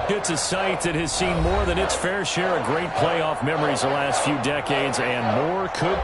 It's a site that has seen more than its fair share of great playoff memories the last few decades, and more could...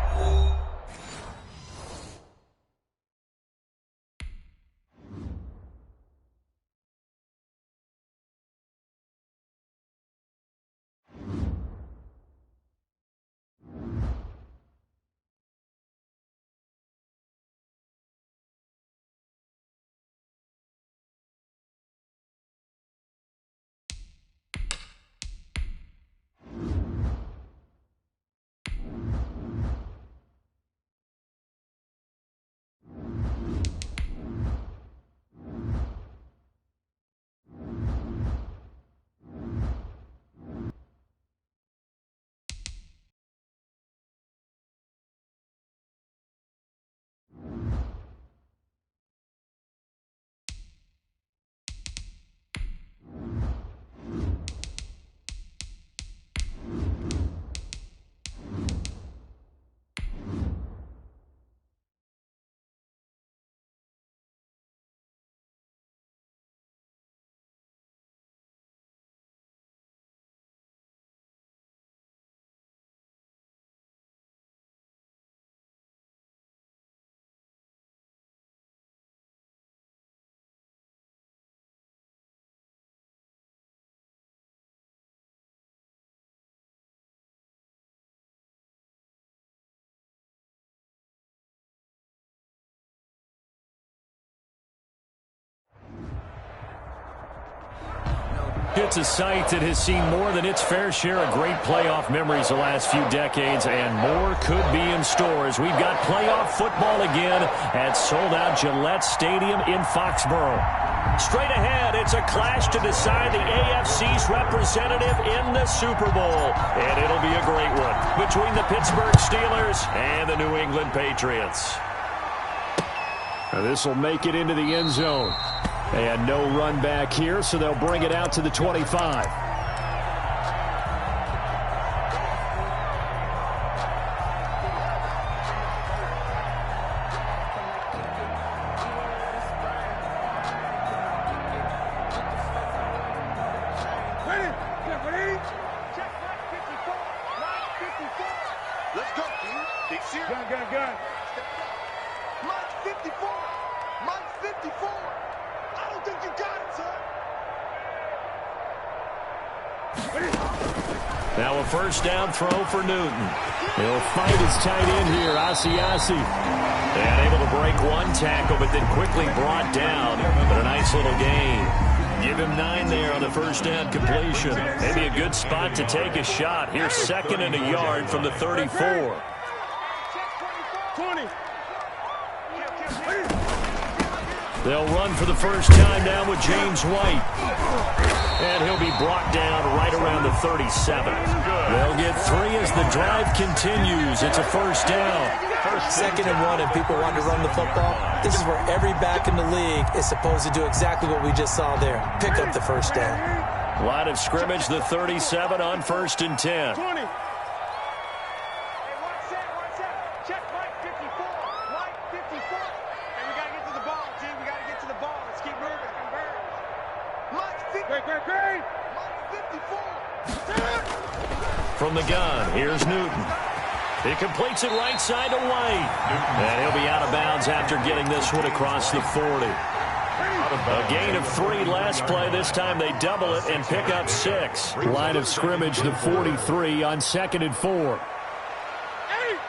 It's a site that has seen more than its fair share of great playoff memories the last few decades, and more could be in store as we've got playoff football again at sold-out Gillette Stadium in Foxborough. Straight ahead, it's a clash to decide the AFC's representative in the Super Bowl, and it'll be a great one between the Pittsburgh Steelers and the New England Patriots. This will make it into the end zone. And no run back here, so they'll bring it out to the 25. Let's go, dude. Big series. Gun. Mike 54. Mike 54. I don't think you got it, son. Now a first down throw for Newton. He'll fight his tight end here, Asiasi. And able to break one tackle, but then quickly brought down. But a nice little gain. Give him 9 there on the first down completion. Maybe a good spot to take a shot. Here's 2nd and a yard from the 34. 20. They'll run for the first time now with James White. And he'll be brought down right around the 37. They'll get 3 as the drive continues. It's a first down. 2nd and 1, and people want to run the football. This is where every back in the league is supposed to do exactly what we just saw there. Pick up the first down. Line of scrimmage, the 37 on 1st and 10. 20. Hey, one set. Check Mike 54. Mike 54. And we got to get to the ball, G. We got to get to the ball. Let's keep moving. Convert. Mike 54. Great. Mike 54. From the gun, here's Newton. He completes it right side to White. And he'll be out of bounds after getting this one across the 40. A gain of 3 last play. This time they double it and pick up 6. Line of scrimmage, the 43 on 2nd and 4. Eight.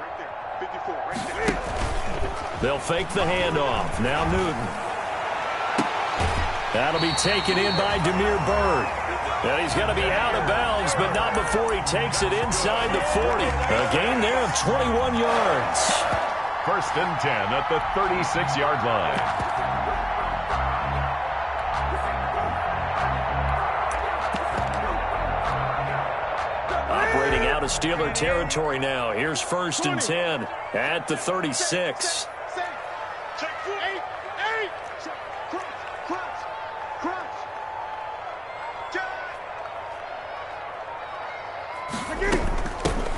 Right there. 54. Right there. They'll fake the handoff. Now Newton. That'll be taken in by Demir Bird. And he's going to be out of bounds, but not before he takes it inside the 40. A gain there of 21 yards. 1st and 10 at the 36-yard line. Operating out of Steeler territory now. Here's 1st and 10 at the 36.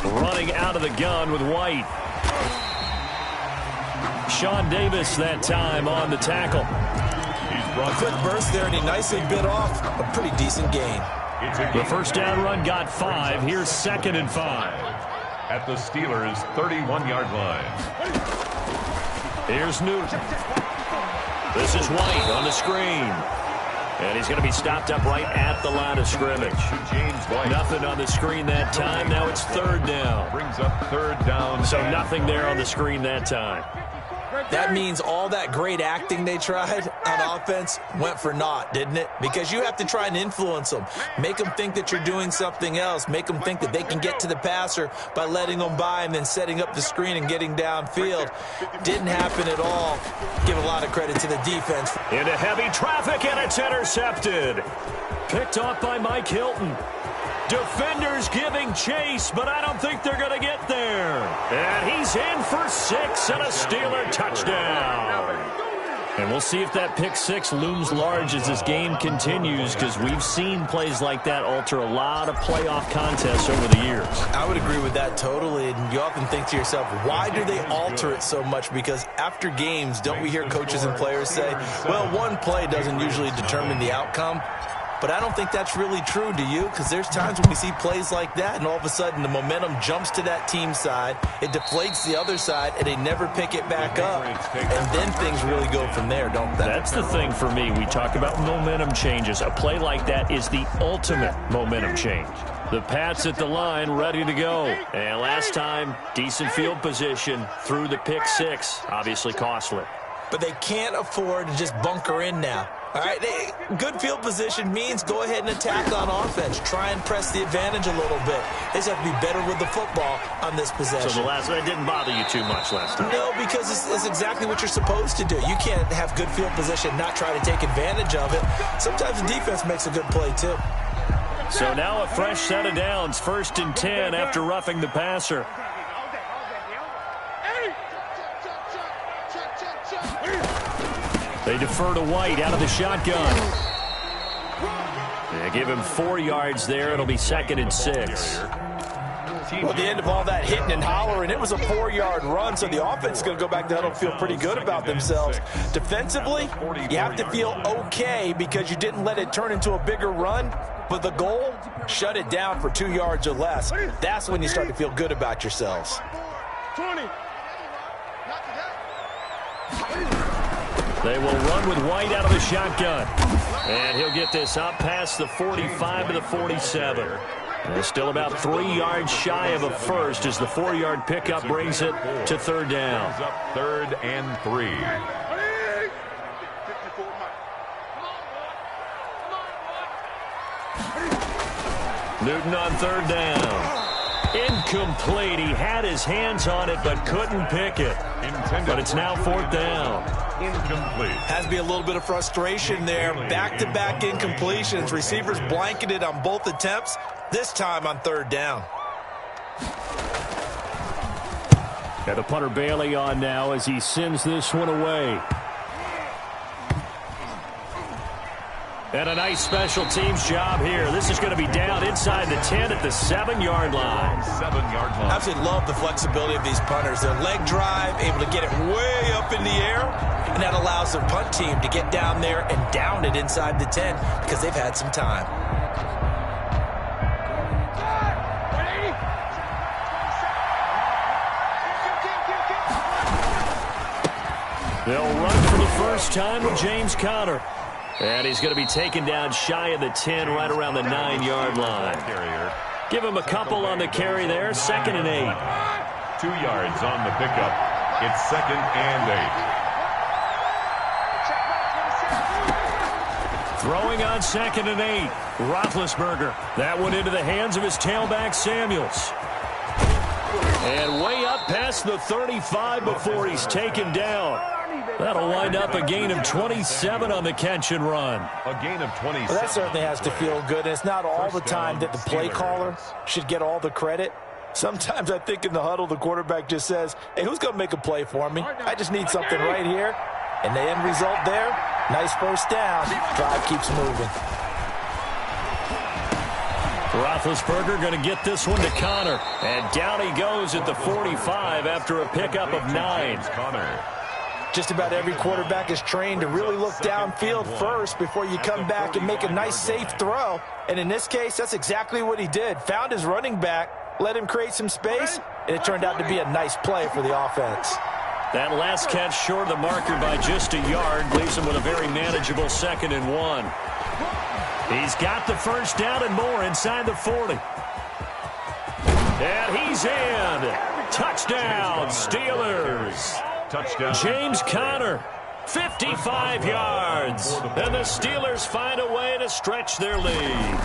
Running out of the gun with White. Sean Davis that time on the tackle. A quick burst there, and he nicely bit off a pretty decent gain. The first down run got 5. Here's 2nd and 5. At the Steelers' 31-yard line. Here's Newton. This is White on the screen. And he's going to be stopped up right at the line of scrimmage. Nothing on the screen that time. Now it's 3rd down. Brings up 3rd down. So nothing there on the screen that time. That means all that great acting they tried on offense went for naught, didn't it? Because you have to try and influence them. Make them think that you're doing something else. Make them think that they can get to the passer by letting them by and then setting up the screen and getting downfield. Didn't happen at all. Give a lot of credit to the defense. Into heavy traffic, and it's intercepted. Picked off by Mike Hilton. Defenders giving chase, but I don't think they're going to get there. And he's in for 6 and a Steeler touchdown. And we'll see if that pick 6 looms large as this game continues, because we've seen plays like that alter a lot of playoff contests over the years. I would agree with that totally. And you often think to yourself, why do they alter it so much? Because after games, don't we hear coaches and players say, well, one play doesn't usually determine the outcome? But I don't think that's really true, do you? Because there's times when we see plays like that, and all of a sudden the momentum jumps to that team side, it deflates the other side, and they never pick it back up. And then things really go from there, don't they? That's the thing for me. We talk about momentum changes. A play like that is the ultimate momentum change. The Pats at the line, ready to go. And last time, decent field position through the pick 6. Obviously costly. But they can't afford to just bunker in now. All right, good field position means go ahead and attack on offense. Try and press the advantage a little bit. They just have to be better with the football on this possession. So the last one didn't bother you too much last time? No, because it's exactly what you're supposed to do. You can't have good field position, not try to take advantage of it. Sometimes the defense makes a good play, too. So now a fresh set of downs, 1st and 10 after roughing the passer. They defer to White out of the shotgun. They give him 4 yards there. It'll be 2nd and 6. Well, at the end of all that hitting and hollering, it was a 4-yard run, so the offense is going to go back to huddle and feel pretty good about themselves. Defensively, you have to feel okay because you didn't let it turn into a bigger run, but the goal, shut it down for 2 yards or less. That's when you start to feel good about yourselves. 20. They will run with White out of the shotgun. And he'll get this up past the 45 to the 47. They're still about 3 yards shy of a first as the 4-yard pickup brings it to 3rd down. Up 3rd and 3. Newton on 3rd down. Incomplete. He had his hands on it but couldn't pick it. But it's now 4th down. Incomplete. Has to be a little bit of frustration there. Back-to-back incompletions. Receivers blanketed on both attempts, this time on 3rd down. Got the punter Bailey on now as he sends this one away. And a nice special teams job here. This is going to be down inside the 10 at the 7-yard line. 7-yard line. I absolutely love the flexibility of these punters. Their leg drive, able to get it way up in the air, and that allows their punt team to get down there and down it inside the 10 because they've had some time. They'll run for the first time with James Conner. And he's going to be taken down shy of the 10, right around the 9-yard line. Give him a couple on the carry there, 2nd and 8. 2 yards on the pickup. It's 2nd and 8. Throwing on 2nd and 8. Roethlisberger. That one into the hands of his tailback, Samuels. And way up past the 35 before he's taken down. That'll wind up a gain of 27 on the catch and run. A gain of 27. Well, that certainly has to feel good. And it's not all the time that the play caller should get all the credit. Sometimes I think in the huddle, the quarterback just says, hey, who's going to make a play for me? I just need something right here. And the end result there, nice first down. Drive keeps moving. Roethlisberger going to get this one to Conner. And down he goes at the 45 after a pickup of 9. Conner. Just about every quarterback is trained to really look downfield first before you come back and make a nice, safe throw. And in this case, that's exactly what he did. Found his running back, let him create some space, and it turned out to be a nice play for the offense. That last catch short of the marker by just a yard leaves him with a very manageable 2nd and 1. He's got the first down and more inside the 40. And he's in. Touchdown, Steelers. Touchdown. James Conner, 55 yards. And the Steelers find a way to stretch their lead.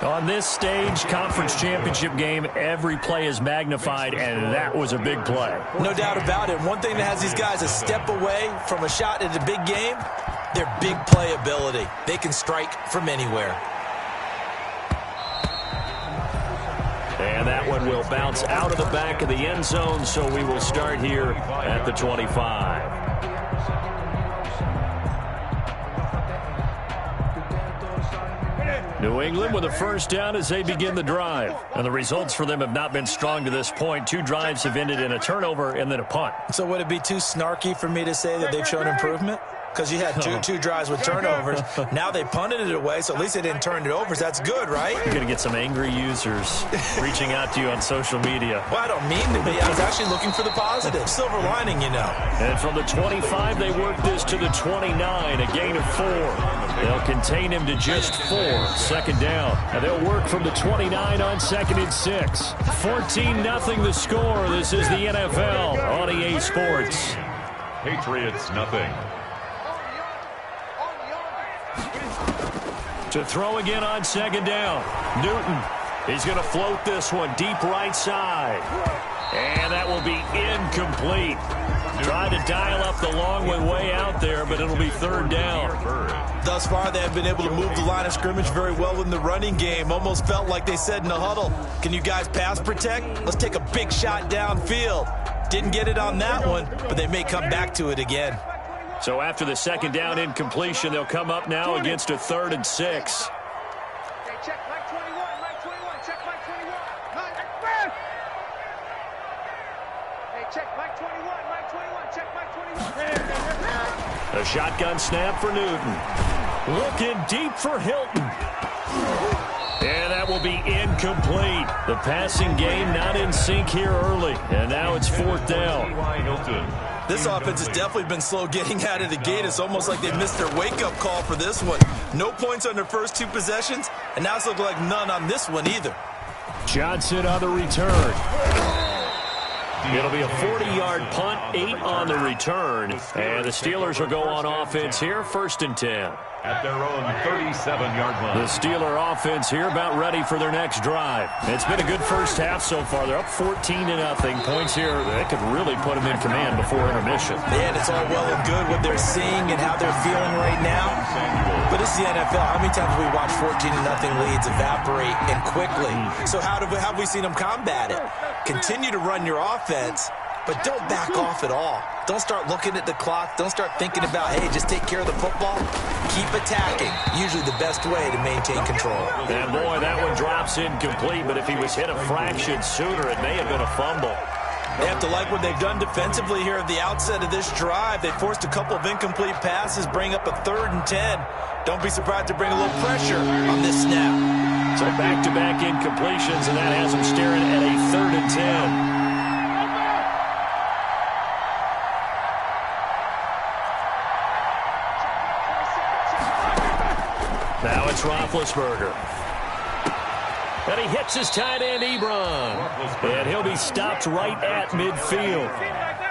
On this stage, conference championship game, every play is magnified, and that was a big play. No doubt about it. One thing that has these guys a step away from a shot at a big game, their big play ability. They can strike from anywhere. And that one will bounce out of the back of the end zone, so we will start here at the 25. New England with a first down as they begin the drive. And the results for them have not been strong to this point. 2 drives have ended in a turnover and then a punt. So would it be too snarky for me to say that they've shown improvement? Because you had two drives with turnovers. Now they punted it away, so at least they didn't turn it over. So that's good, right? You're going to get some angry users reaching out to you on social media. Well, I don't mean to be. I was actually looking for the positive. Silver lining, you know. And from the 25, they work this to the 29, a gain of 4. They'll contain him to just 4, 2nd down. And they'll work from the 29 on 2nd and 6. 14-0 the score. This is the NFL on EA Sports. Patriots, nothing. To throw again on 2nd down. Newton. He's going to float this one deep right side. And that will be incomplete. Tried to dial up the long one way out there, but it'll be 3rd down. Thus far, they have been able to move the line of scrimmage very well in the running game. Almost felt like they said in the huddle, can you guys pass protect? Let's take a big shot downfield. Didn't get it on that one, but they may come back to it again. So after the 2nd down incompletion, they'll come up now against a 3rd and 6. Okay, check Mike 21, Mike 21, check Mike 21. Hey, check Mike 21, Mike 21, check Mike 21. A shotgun snap for Newton. Looking deep for Hilton. And that will be incomplete. The passing game not in sync here early. And now it's 4th down. This offense has definitely been slow getting out of the gate. It's almost like they missed their wake-up call for this one. No points on their first 2 possessions, and now it's looking like none on this one either. Johnson on the return. It'll be a 40-yard punt, 8 on the return. And the Steelers will go on offense here, 1st and 10. At their own 37-yard line. The Steeler offense here about ready for their next drive. It's been a good first half so far. They're up 14-0. Points here that could really put them in command before intermission. And it's all well and good what they're seeing and how they're feeling right now. But it's the NFL. How many times have we watched 14-0 leads evaporate and quickly? So how have we seen them combat it? Continue to run your offense, but don't back off at all. Don't start looking at the clock. Don't start thinking about, hey, just take care of the football. Keep attacking. Usually the best way to maintain control. And, boy, that one drops incomplete, but if he was hit a fraction sooner, it may have been a fumble. They have to like what they've done defensively here at the outset of this drive. They forced a couple of incomplete passes, bring up a 3rd and 10. Don't be surprised to bring a little pressure on this snap. So back-to-back incompletions, and that has them staring at a 3rd and 10. Now it's Roethlisberger. And he hits his tight end, Ebron. And he'll be stopped right at midfield.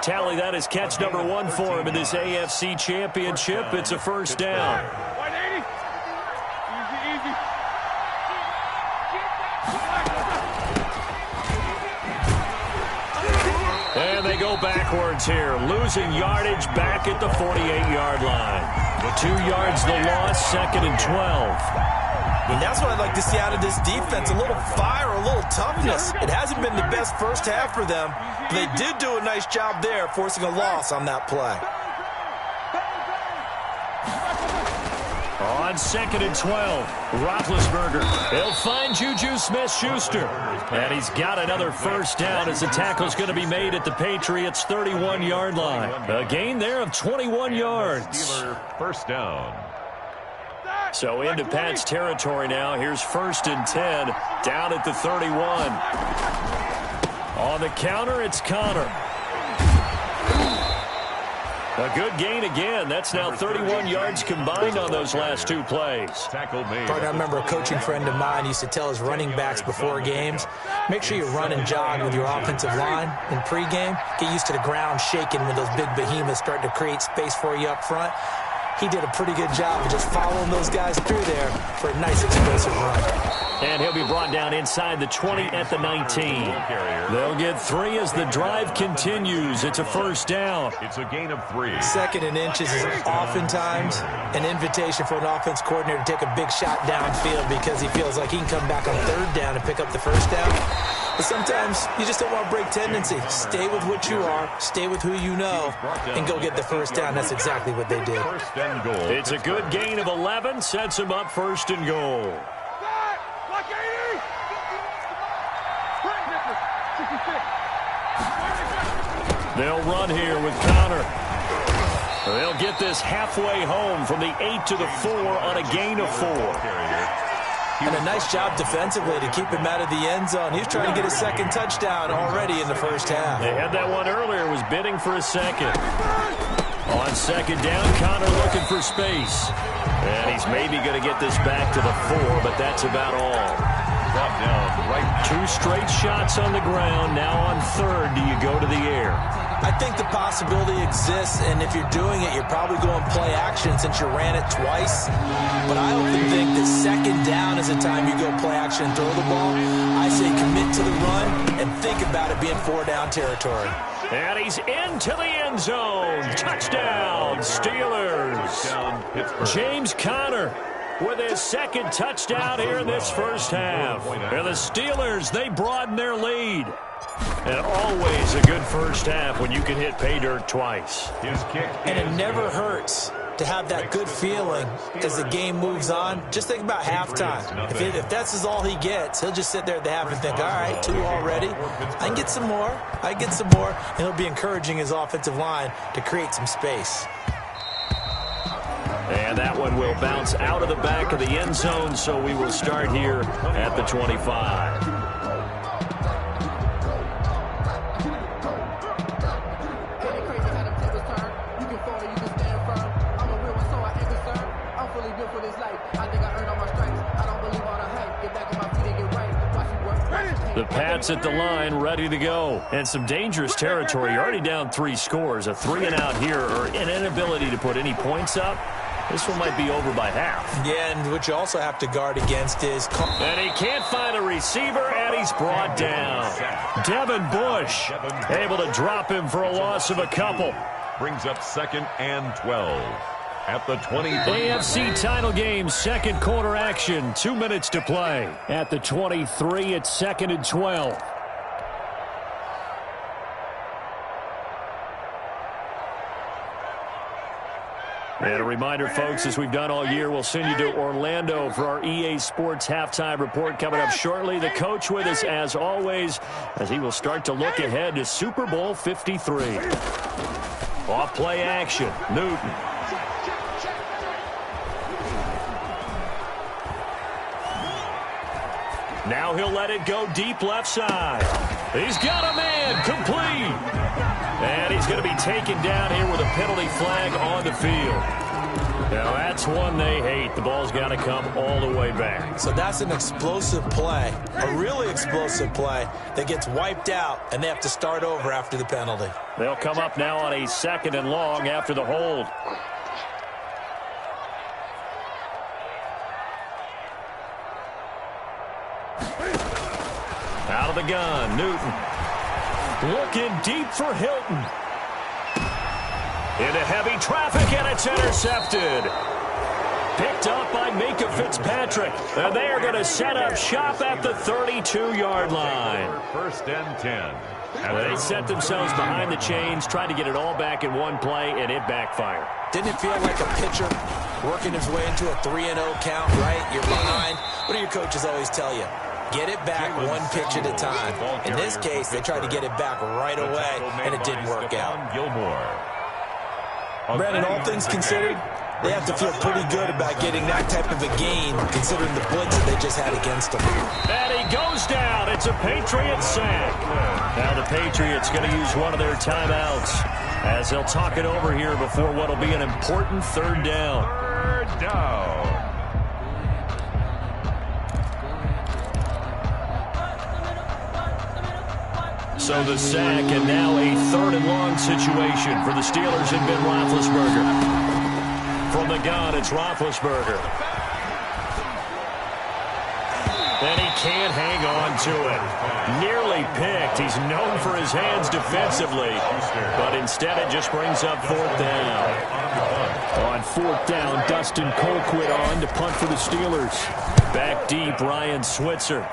Tally, that is catch number 1 for him in this AFC Championship. It's a 1st down. And they go backwards here, losing yardage back at the 48-yard line. 2 yards the loss, 2nd and 12. And that's what I'd like to see out of this defense, a little fire, a little toughness. It hasn't been the best first half for them, but they did do a nice job there, forcing a loss on that play. On 2nd and 12, Roethlisberger. He'll find Juju Smith-Schuster. And he's got another first down as the tackle's going to be made at the Patriots' 31-yard line. A gain there of 21 yards. First down. So into Pat's territory now. Here's 1st and 10 down at the 31. On the counter, it's Connor. A good gain again. That's now 31 yards combined on those last 2 plays. I remember a coaching friend of mine used to tell his running backs before games, make sure you run and jog with your offensive line in pregame. Get used to the ground shaking when those big behemoths start to create space for you up front. He did a pretty good job of just following those guys through there for a nice explosive run. And he'll be brought down inside the 20 at the 19. They'll get 3 as the drive continues. It's a first down. It's a gain of 3. 2nd and inches is oftentimes an invitation for an offense coordinator to take a big shot downfield because he feels like he can come back on 3rd down and pick up the first down. But sometimes you just don't want to break tendency. Stay with what you are, stay with who you know, and go get the first down. That's exactly what they did. It's a good gain of 11, sets him up 1st and goal. They'll run here with Connor. They'll get this halfway home from the 8 to the 4 on a gain of 4. And a nice job defensively to keep him out of the end zone. He's trying to get a 2nd touchdown already in the first half. They had that one earlier, was bidding for a 2nd. On 2nd down, Connor looking for space. And he's maybe going to get this back to the 4, but that's about all. Drop down, right. 2 straight shots on the ground. Now on 3rd, do you go to the air? I think the possibility exists, and if you're doing it, you're probably going play action since you ran it twice. But I often think that 2nd down is the time you go play action and throw the ball. I say commit to the run and think about it being 4-down territory. And he's into the end zone. Touchdown, Steelers. James Conner with his 2nd touchdown here in this first half. And the Steelers, they broaden their lead. And always a good first half when you can hit pay dirt twice. And it never hurts to have that good feeling as the game moves on. Just think about halftime. If that's all he gets, he'll just sit there at the half and think, all right, 2 already. I can get some more. And he'll be encouraging his offensive line to create some space. And that one will bounce out of the back of the end zone, so we will start here at the 25. The Pats at the line, ready to go. And some dangerous territory. You're already down 3 scores. A 3-and-out here, or an inability to put any points up. This one might be over by half. Yeah, and what you also have to guard against is... And he can't find a receiver, and he's brought down. Devin Bush able to drop him for a loss of a couple. Brings up 2nd and 12. At the 23. AFC title game, 2nd quarter action. 2 minutes to play. At the 23, it's 2nd and 12. And a reminder, folks, as we've done all year, we'll send you to Orlando for our EA Sports halftime report coming up shortly. The coach with us, as always, as he will start to look ahead to Super Bowl 53. Off play action, Newton. Now he'll let it go deep left side. He's got a man, complete. And he's going to be taken down here with a penalty flag on the field. Now that's one they hate. The ball's got to come all the way back. So that's an explosive play, a really explosive play that gets wiped out, and they have to start over after the penalty. They'll come up now on a 2nd and long after the hold. Out of the gun, Newton. Looking deep for Hilton. Into heavy traffic, and it's intercepted. picked up by Minka Fitzpatrick. And they are going to set up shop at the 32-yard line. First and 10. They set themselves behind the chains, tried to get it all back in one play, and it backfired. Didn't it feel like a pitcher working his way into a 3-0 count, right? You're behind. What do your coaches always tell you? Get it back one pitch at a time. In this case, they tried to get it back right away, and it didn't work out. Brandon, all things considered, they have to feel pretty good about getting that type of a gain, considering the blitz that they just had against them. And he goes down. It's a Patriot sack. Now the Patriots going to use one of their timeouts as they'll talk it over here before what will be an important third down. Third down. So the sack, and now a third and long situation for the Steelers and Ben Roethlisberger. From the gun, it's Roethlisberger. And he can't hang on to it. Nearly picked. He's known for his hands defensively, but instead it just brings up fourth down. On fourth down, Dustin Colquitt on to punt for the Steelers. Back deep, Ryan Switzer.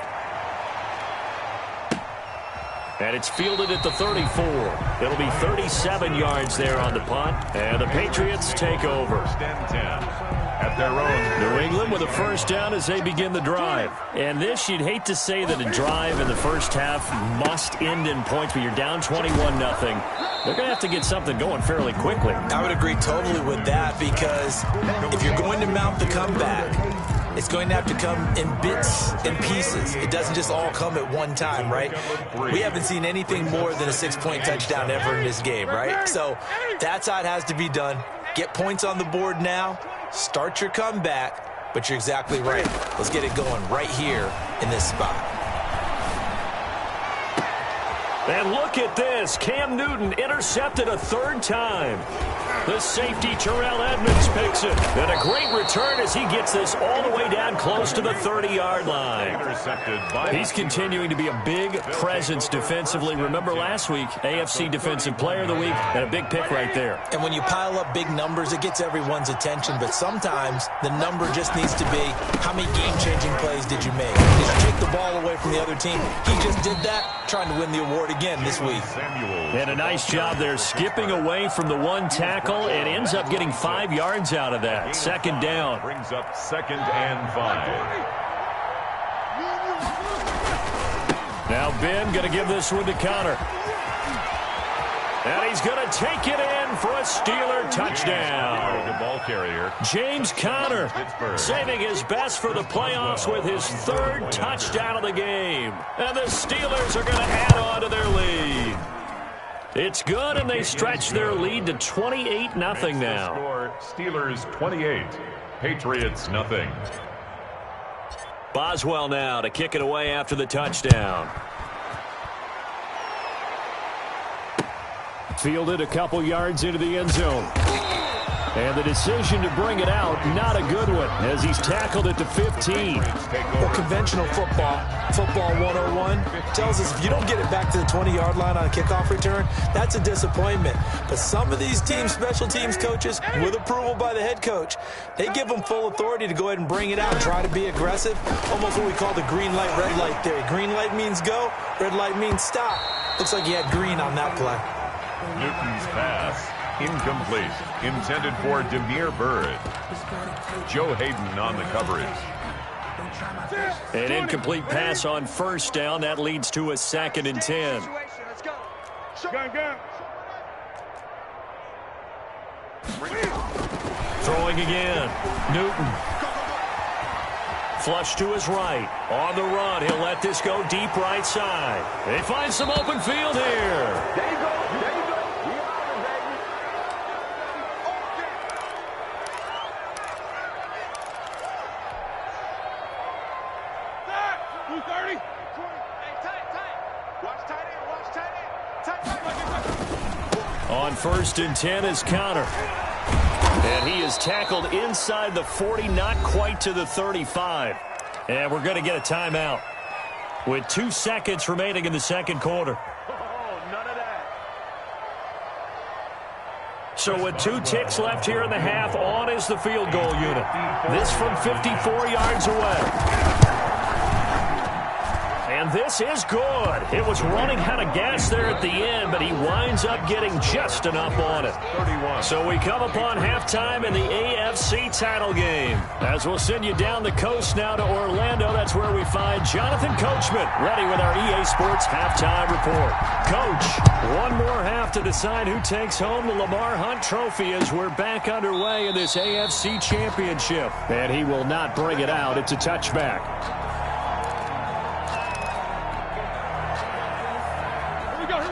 And it's fielded at the 34. It'll be 37 yards there on the punt. And the Patriots take over. First and 10 at their own. New England with a first down as they begin the drive. And this, you'd hate to say that a drive in the first half must end in points, but you're down 21-0. They're going to have to get something going fairly quickly. I would agree totally with that, because if you're going to mount the comeback, it's going to have to come in bits and pieces. It doesn't just all come at one time, right? We haven't seen anything more than a 6-point touchdown ever in this game, right? So that's how it has to be done. Get points on the board now. Start your comeback. But you're exactly right. Let's get it going right here in this spot. And look at this. Cam Newton intercepted a third time. The safety, Terrell Edmonds, picks it. And a great return as he gets this all the way down close to the 30-yard line. He's continuing to be a big presence defensively. Remember last week, AFC Defensive Player of the Week, and a big pick right there. And when you pile up big numbers, it gets everyone's attention. But sometimes the number just needs to be, how many game-changing plays did you make? Did you take the ball away from the other team? He just did that, trying to win the award again this week. And a nice job there, skipping away from the one tackle, and ends up getting 5 yards out of that. Second down. Brings up 2nd and 5. Now Ben going to give this one to Connor. And he's going to take it in for a Steeler touchdown. The ball carrier, James Conner, saving his best for the playoffs with his third touchdown of the game. And the Steelers are going to add on to their lead. It's good, and they stretch their lead to 28-0 now. Score, Steelers 28, Patriots 0. Boswell now to kick it away after the touchdown. Fielded a couple yards into the end zone. And the decision to bring it out, not a good one, as he's tackled at the 15. Well, conventional football 101, tells us if you don't get it back to the 20-yard line on a kickoff return, that's a disappointment. But some of these teams, special teams coaches, with approval by the head coach, they give them full authority to go ahead and bring it out and try to be aggressive. Almost what we call the green light, red light theory. Green light means go, red light means stop. Looks like you had green on that play. Newton's pass. Incomplete. Intended for Demir Bird. Joe Hayden on the coverage. An incomplete pass on first down. That leads to a 2nd and 10. Throwing again. Newton. Flush to his right. On the run. He'll let this go deep right side. They find some open field here. There you go. There you go. On 1st and 10 is Conner. And he is tackled inside the 40, not quite to the 35. And we're going to get a timeout with 2 seconds remaining in the 2nd quarter. So with 2 ticks left here in the half, on is the field goal unit. This from 54 yards away. And this is good. It was running out of gas there at the end, but he winds up getting just enough on it. 31. So we come upon halftime in the AFC title game. As we'll send you down the coast now to Orlando, that's where we find Jonathan Coachman, ready with our EA Sports halftime report. Coach, one more half to decide who takes home the Lamar Hunt Trophy as we're back underway in this AFC Championship. And he will not bring it out. It's a touchback.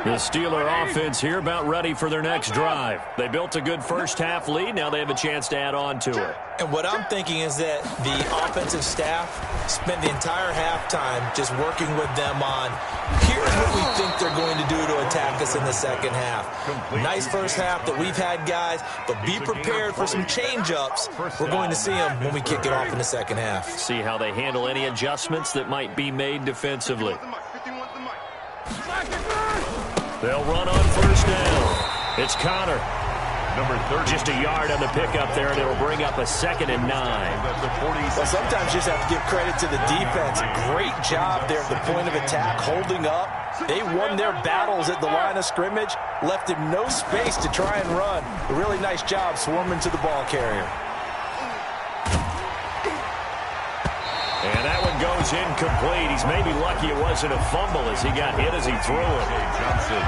The Steeler offense here about ready for their next drive. They built a good first half lead. Now they have a chance to add on to it. And what I'm thinking is that the offensive staff spent the entire halftime just working with them on, here's what we think they're going to do to attack us in the second half. Nice first half that we've had, guys, but be prepared for some change-ups. We're going to see them when we kick it off in the second half. See how they handle any adjustments that might be made defensively. They'll run on first down. It's Connor. Number 30. Just a yard on the pickup there, and it'll bring up a 2nd and 9. Well, sometimes you just have to give credit to the defense. Great job there at the point of attack, holding up. They won their battles at the line of scrimmage, left him no space to try and run. A really nice job swarming to the ball carrier. And that one goes incomplete. He's maybe lucky it wasn't a fumble as he got hit as he threw it.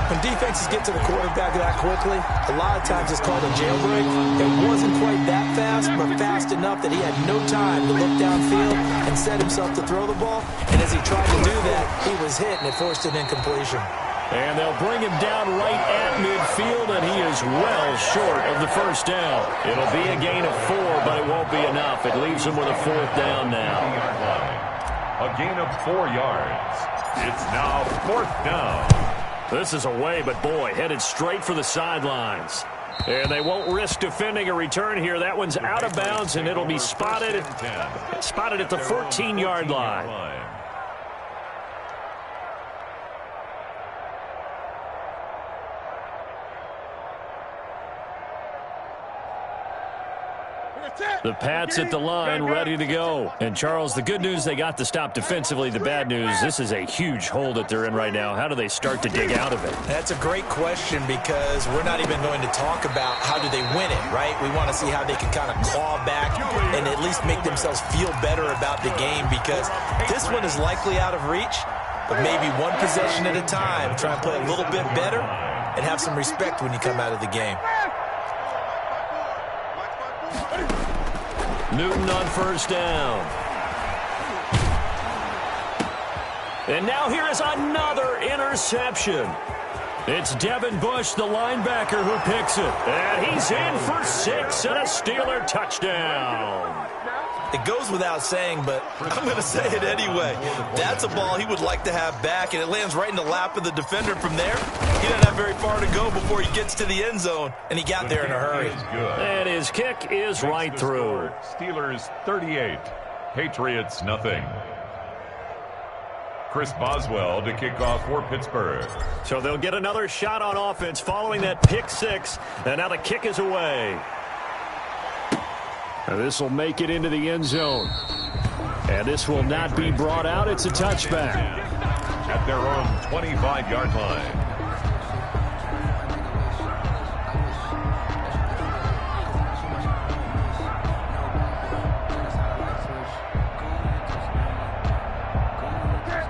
When defenses get to the quarterback that quickly, a lot of times it's called a jailbreak. It wasn't quite that fast, but fast enough that he had no time to look downfield and set himself to throw the ball. And as he tried to do that, he was hit, and it forced an incompletion. And they'll bring him down right at midfield, and he is well short of the first down. It'll be a gain of 4, but it won't be enough. It leaves him with a 4th down now. A gain of 4 yards. It's now 4th down. This is away, but boy, headed straight for the sidelines. And they won't risk defending a return here. That one's out of bounds, and it'll be spotted at the 14-yard line. The Pats at the line, ready to go. And, Charles, the good news, they got the stop defensively. The bad news, this is a huge hole that they're in right now. How do they start to dig out of it? That's a great question because we're not even going to talk about how do they win it, right? We want to see how they can kind of claw back and at least make themselves feel better about the game because this one is likely out of reach, but maybe one possession at a time. Try and play a little bit better and have some respect when you come out of the game. Newton on first down. And now here is another interception. It's Devin Bush, the linebacker, who picks it. And he's in for 6 and a Steeler touchdown. It goes without saying, but I'm going to say it anyway. That's a ball he would like to have back, and it lands right in the lap of the defender from there. He doesn't have very far to go before he gets to the end zone, and he got there in a hurry. And his kick is right through. Steelers 38, Patriots nothing. Chris Boswell to kick off for Pittsburgh. So they'll get another shot on offense following that pick 6, and now the kick is away. This will make it into the end zone. And this will not be brought out. It's a touchback. At their own 25-yard line.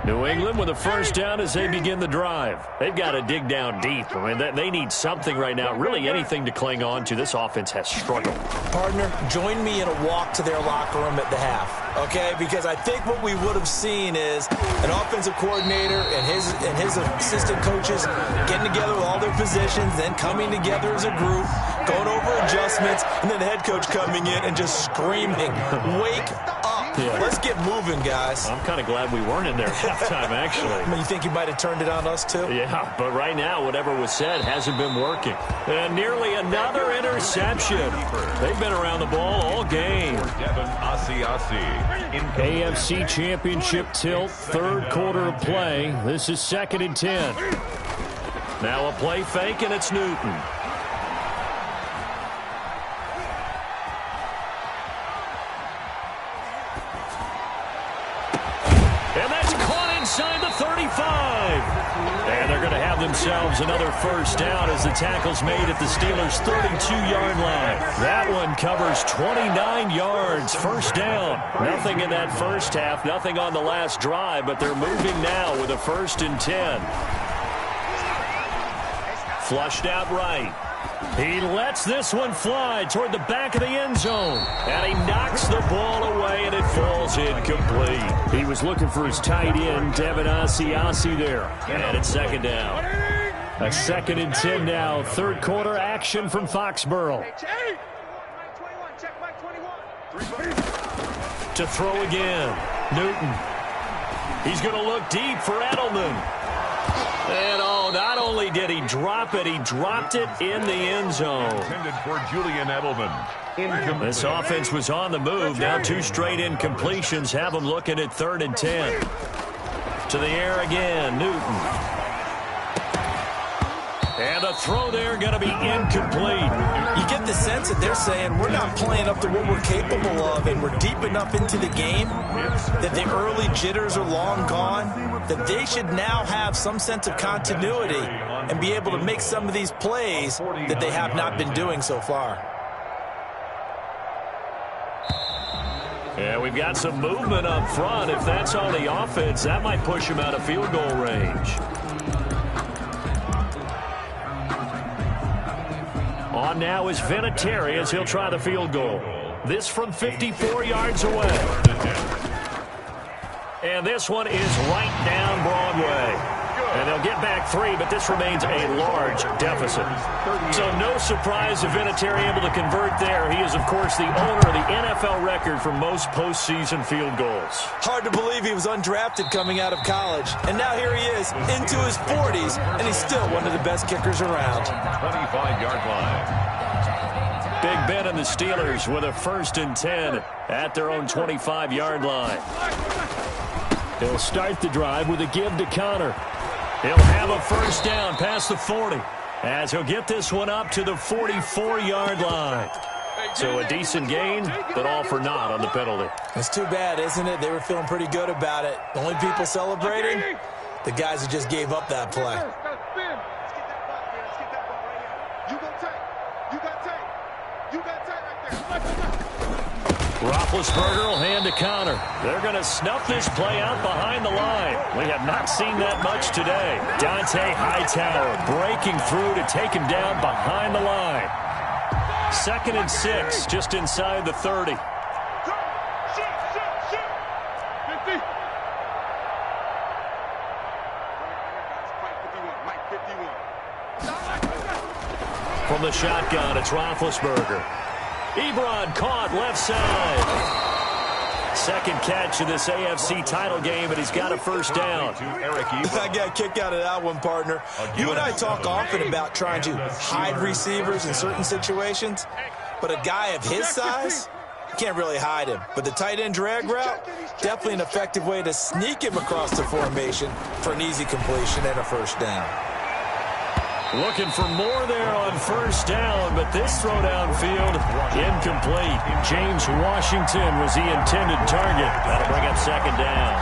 New England with a first down as they begin the drive. They've got to dig down deep. I mean, they need something right now, really anything to cling on to. This offense has struggled. Partner, join me in a walk to their locker room at the half, okay? Because I think what we would have seen is an offensive coordinator and his assistant coaches getting together with all their positions, then coming together as a group, going over adjustments, and then the head coach coming in and just screaming, wake up. Yeah. Let's get moving, guys. I'm kind of glad we weren't in there at halftime, actually. I mean, you think you might have turned it on us, too? Yeah, but right now, whatever was said hasn't been working. And nearly another interception. They've been around the ball all game. AFC Championship tilt, third quarter of play. This is 2nd and 10. Now a play fake, and it's Newton. themselves another first down as the tackle's made at the Steelers' 32-yard line. That one covers 29 yards. First down. Nothing in that first half, nothing on the last drive, but they're moving now with a 1st and 10. Flushed out right. He lets this one fly toward the back of the end zone. And he knocks the ball away, and it falls incomplete. He was looking for his tight end, Devin Asiasi there. And it's 2nd down. A 2nd and 10 now. 3rd quarter action from Foxborough. To throw again. Newton. He's going to look deep for Edelman. And not only did he drop it, he dropped it in the end zone. Intended for Julian Edelman. This offense was on the move. Now 2 straight incompletions have them looking at 3rd and 10. To the air again, Newton. And a throw there going to be incomplete. You get the sense that they're saying we're not playing up to what we're capable of, and we're deep enough into the game that the early jitters are long gone, that they should now have some sense of continuity and be able to make some of these plays that they have not been doing so far. Yeah, we've got some movement up front. If that's on the offense, that might push him out of field goal range. On now is Vinatieri as he'll try the field goal. This from 54 yards away. And this one is right down Broadway. And they'll get back 3, but this remains a large deficit. So no surprise if Vinatieri able to convert there. He is, of course, the owner of the NFL record for most postseason field goals. Hard to believe he was undrafted coming out of college. And now here he is into his 40s, and he's still one of the best kickers around. 25-yard line. Big Ben and the Steelers with a 1st and 10 at their own 25-yard line. He'll start the drive with a give to Connor. He'll have a first down past the 40 as he'll get this one up to the 44-yard line. So a decent gain, but all for naught on the penalty. It's too bad, isn't it? They were feeling pretty good about it. The only people celebrating, the guys who just gave up that play. Let's get that ball right here. You go tight. You got tight. You got tight right there. Roethlisberger will hand to Connor. They're going to snuff this play out behind the line. We have not seen that much today. Dante Hightower breaking through to take him down behind the line. 2nd and 6, just inside the 30. From the shotgun, it's Roethlisberger. Ebron caught left side. 2nd catch of this AFC title game, and he's got a first down. I got a kick out of that one, partner. You and I talk often about trying to hide receivers in certain situations, but a guy of his size, you can't really hide him. But the tight end drag route, definitely an effective way to sneak him across the formation for an easy completion and a first down. Looking for more there on first down, but this throw downfield incomplete. James Washington was the intended target. That'll bring up 2nd down.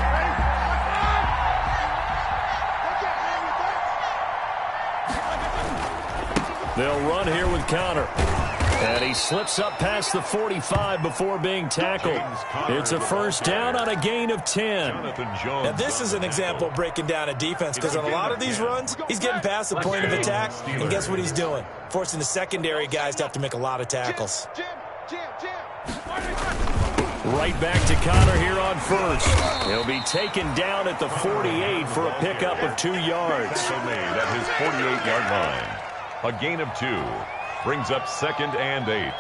They'll run here with Connor. And he slips up past the 45 before being tackled. It's a first down on a gain of 10. Now, this is an example of breaking down a defense, because on a lot of these runs, he's getting past the point of attack, and guess what he's doing? Forcing the secondary guys to have to make a lot of tackles. Right back to Connor here on first. He'll be taken down at the 48 for a pickup of 2 yards. Made at his 48-yard line. A gain of 2. Brings up 2nd and 8.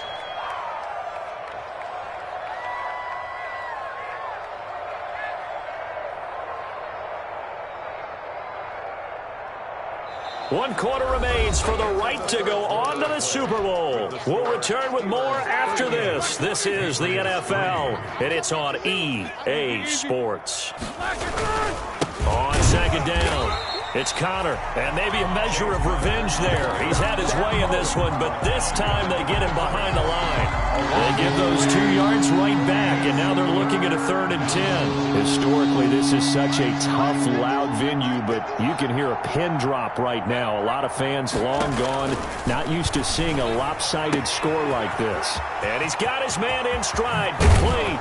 One quarter remains for the right to go on to the Super Bowl. We'll return with more after this. This is the NFL, and it's on EA Sports. On 2nd down. It's Connor, and maybe a measure of revenge there. He's had his way in this one, but this time they get him behind the line. They give those 2 yards right back, and now they're looking at a 3rd and 10. Historically, this is such a tough, loud venue, but you can hear a pin drop right now. A lot of fans long gone, not used to seeing a lopsided score like this. And he's got his man in stride, complete.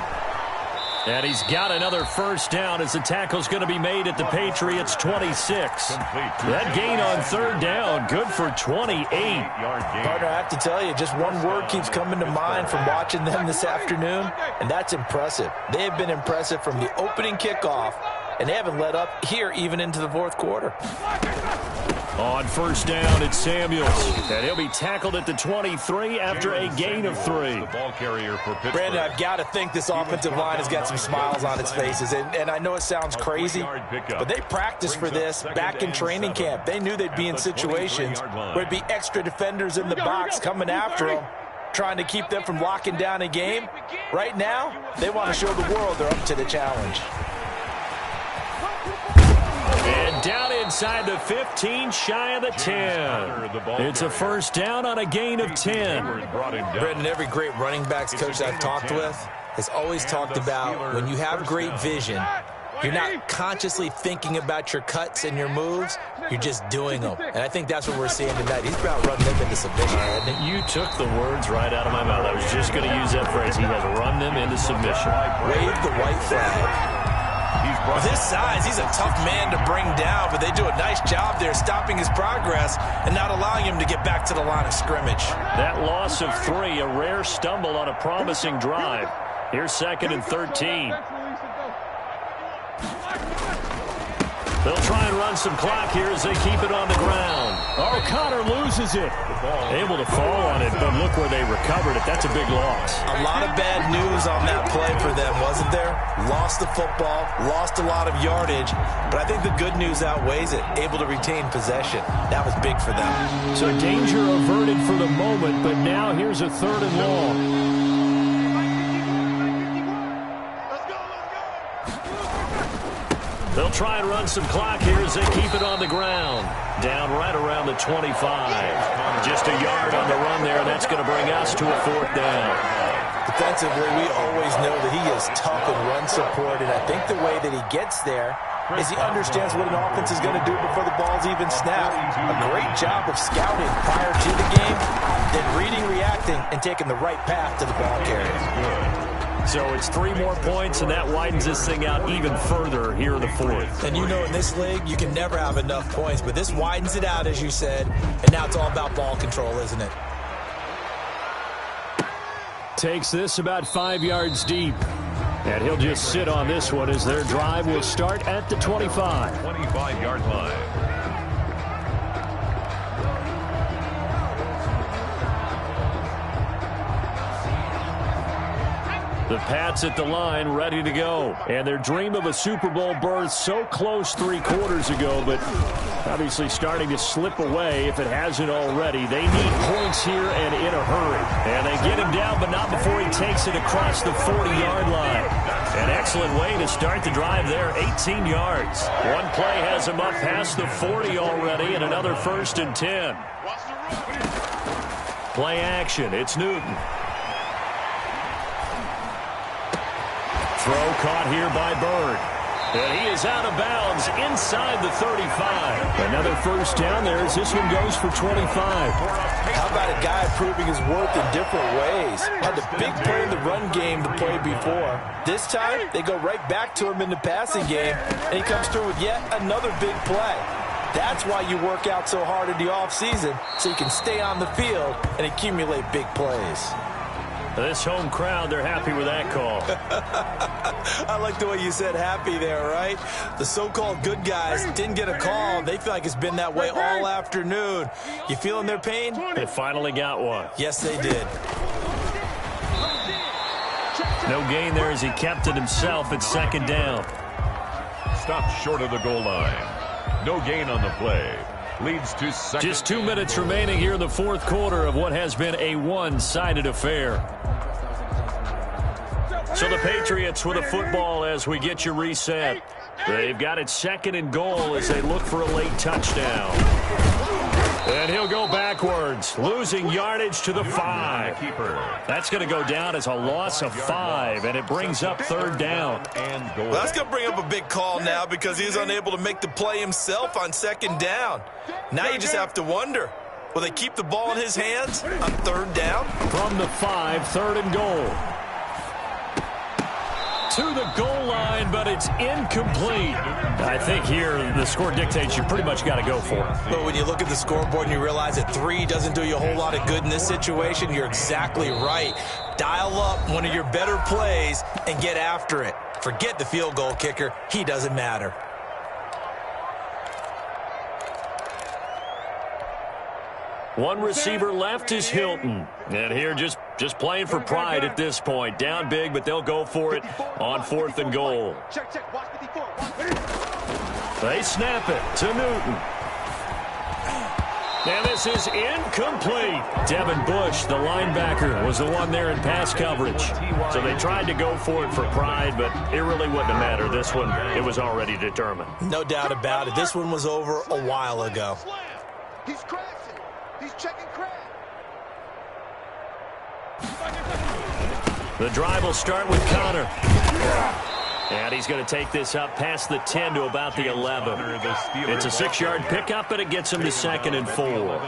And he's got another first down as the tackle's going to be made at the Patriots' 26. That gain on 3rd down, good for 28. Partner, I have to tell you, just one word keeps coming to mind from watching them this afternoon, and that's impressive. They have been impressive from the opening kickoff, and they haven't let up here even into the 4th quarter. On first down, it's Samuels, and he'll be tackled at the 23 after a gain of 3. The ball carrier for Pittsburgh. Brandon, I've got to think this offensive line has got some smiles on its faces, and I know it sounds crazy, but they practiced for this back in training camp. They knew they'd be in situations where it'd be extra defenders in the box coming after them, trying to keep them from locking down a game. Right now, they want to show the world they're up to the challenge. And down inside the 15, shy of the 10. It's a first down on a gain of 10. Brendan, every great running backs coach I've talked with has always talked about when you have great vision, you're not consciously thinking about your cuts and your moves, you're just doing them. And I think that's what we're seeing tonight. He's about running them into submission, hasn't he? You took the words right out of my mouth. I was just going to use that phrase. He has run them into submission. Wave the white flag. With his size, he's a tough man to bring down, but they do a nice job there stopping his progress and not allowing him to get back to the line of scrimmage. That loss of 3, a rare stumble on a promising drive. Here's 2nd and 13. They'll try and run some clock here as they keep it on the ground. Oh, Connor loses it. Able to fall on it, but look where they recovered it. That's a big loss. A lot of bad news on that play for them, wasn't there? Lost the football, lost a lot of yardage, but I think the good news outweighs it. Able to retain possession. That was big for them. So danger averted for the moment, but now here's a 3rd and long. They'll try and run some clock here as they keep it on the ground. Down right around the 25. Just a yard on the run there. That's going to bring us to a 4th down. Defensively, we always know that he is tough in run support, and I think the way that he gets there is he understands what an offense is going to do before the ball's even snapped. A great job of scouting prior to the game, then reading, reacting, and taking the right path to the ball carrier. So it's 3 more points, and that widens this thing out even further here in the 4th. And you know in this league, you can never have enough points, but this widens it out, as you said, and now it's all about ball control, isn't it? Takes this about 5 yards deep. And he'll just sit on this one as their drive will start at the 25. 25-yard line. The Pats at the line, ready to go. And their dream of a Super Bowl berth so close 3 quarters ago, but obviously starting to slip away if it hasn't already. They need points here and in a hurry. And they get him down, but not before he takes it across the 40-yard line. An excellent way to start the drive there, 18 yards. One play has him up past the 40 already, and another 1st and 10. Play action, it's Newton. Throw caught here by Bird. And he is out of bounds inside the 35. Another first down there as this one goes for 25. How about a guy proving his worth in different ways? Had the big play in the run game the play before. This time, they go right back to him in the passing game, and he comes through with yet another big play. That's why you work out so hard in the offseason, so you can stay on the field and accumulate big plays. This home crowd, they're happy with that call. I like the way you said happy there, right? The so-called good guys didn't get a call. They feel like it's been that way all afternoon. You feeling their pain? They finally got one. Yes, they did. No gain there as he kept it himself at 2nd down. Stopped short of the goal line. No gain on the play. Leads to 2nd. Just 2 minutes remaining here in the 4th quarter of what has been a one-sided affair. So the Patriots with a football as we get you reset. They've got it 2nd and goal as they look for a late touchdown. And he'll go backwards, losing yardage to the 5. That's going to go down as a loss of 5, and it brings up 3rd down. Well, that's going to bring up a big call now because he's unable to make the play himself on 2nd down. Now you just have to wonder, will they keep the ball in his hands on 3rd down? From the 5, 3rd and goal. To the goal line, but it's incomplete. I think here the score dictates you pretty much got to go for it. But when you look at the scoreboard and you realize that 3 doesn't do you a whole lot of good in this situation, you're exactly right. Dial up one of your better plays and get after it. Forget the field goal kicker. He doesn't matter. One receiver left is Hilton. And here just playing for pride at this point. Down big, but they'll go for it on 4th and goal. They snap it to Newton. And this is incomplete. Devin Bush, the linebacker, was the one there in pass coverage. So they tried to go for it for pride, but it really wouldn't have mattered. This one, it was already determined. No doubt about it. This one was over a while ago. He's crashing. He's checking crash. The drive will start with Connor. And he's going to take this up past the 10 to about the 11. It's a 6-yard pickup, and it gets him to 2nd and 4.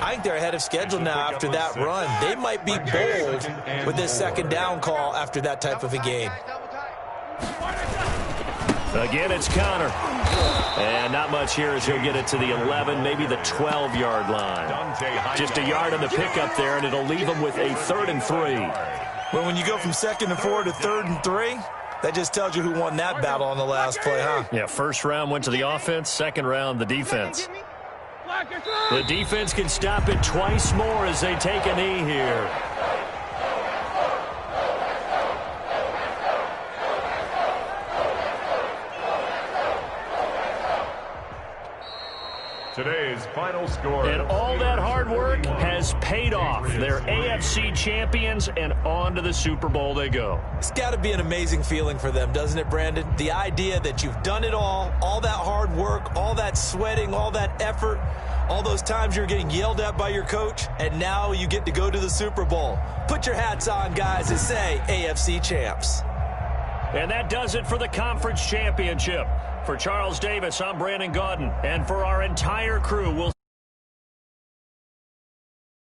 I think they're ahead of schedule now after that run. They might be bold with this 2nd down call after that type of a game. Again, it's Connor. And not much here as he'll get it to the 11, maybe the 12-yard line. Just a yard on the pickup there, and it'll leave him with a 3rd and 3. Well, when you go from 2nd and 4 to 3rd and 3, that just tells you who won that battle on the last play, huh? Yeah, 1st round went to the offense, 2nd round the defense. The defense can stop it twice more as they take a knee here. Today's final score. And all that hard work has paid off. They're AFC champions, and on to the Super Bowl they go. It's got to be an amazing feeling for them, doesn't it, Brandon? The idea that you've done it all that hard work, all that sweating, all that effort, all those times you're getting yelled at by your coach, and now you get to go to the Super Bowl. Put your hats on, guys, and say AFC champs. And that does it for the conference championship. For Charles Davis, I'm Brandon Gaudin. And for our entire crew, we'll